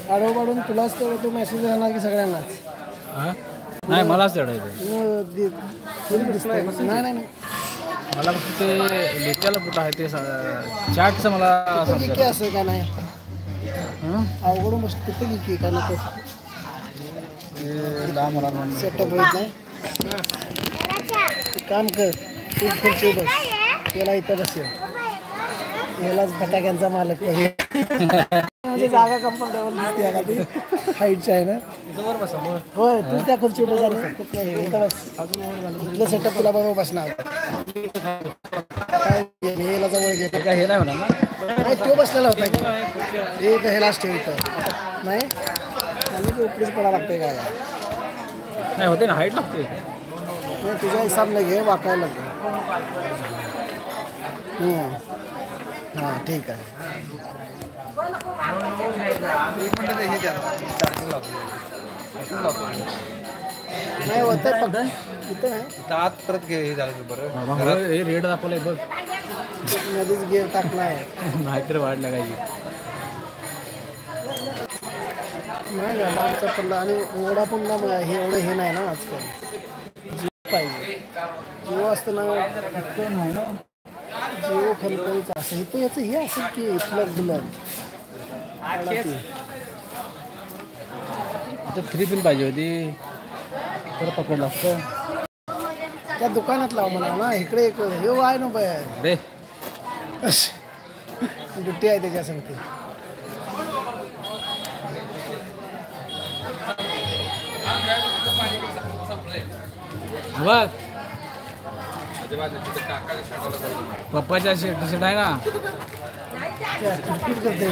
आडव पाडून तुलाच तर तो मेसेज राहणार की सगळ्यांनाच. नाही मलाच चढायचं. नाही नाही नाही मला फक्त ते लिट्याला कुठं आहे ते चाटचं मला किती असं का नाही अवघड मस्त किती की काय नको लहान मुलांना सेटअप होत नाही. काम कर तू खुर्ची बस त्याला इथं बसेल यालाच फटाक्यांचा मालक माझी जागा कम्फर्टेबल दिसते आता ती हाईटची आहे ना. होय तू त्या खुर्ची बस इथं बस तुझं सेटअप तुला बरोबर बसणार. काय याला जवळ घे काय हे नाही म्हणा ना. नाही तो बसलेला होता की एक ह्यालाच ठेव इथं नाही आणि ते उपरीच पडा लागते काय नाही होते ना हाईट लागते. नाही तुझ्या हिसाबने घे वाकायला लागते. हां ठीक आहे. नाही होत फक्त इथं नाही आत परत हे झालं बरं. हे रेड दाखवलंय बघ. नदीच गेअर टाकला आहे नाहीतर वाढ लागायची. नाही झाला आमचा पडला आणि ओढा पुन्हा हे एवढं हे नाही ना आजकाल जीव पाहिजे जीव असतं ना नाही ना जीव खलखलीचं असं इथं याचं हे असेल की इथलं गुलाब फ्री पिन पाहिजे होती तर पकडलं असतं. त्या दुकानात लाव मला ना इकडे एक हे आहे ना बाय रे दुट्टी आहे त्याच्या सांगते. बघ पप्पाच्या टी शर्ट आहे ना करते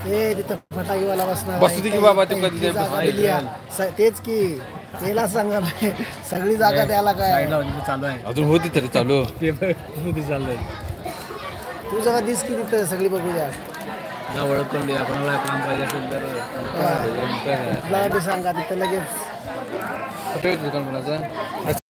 हे तिथं फटाकेवाला बसणार बसू दे की बाबा ते कधी ते जागा दिली आहे. तेच की त्याला सांगा सगळी जागा द्यायला काय चालू आहे अजून होती तरी चालू चाललंय. तू जगा दिस की तिथं सगळी बघू द्या. ओळख करून द्या कोणाला काम पाहिजे असेल तर तुला बी सांगा तिथं लगेच कुठे होतं दुकान कोणाचं.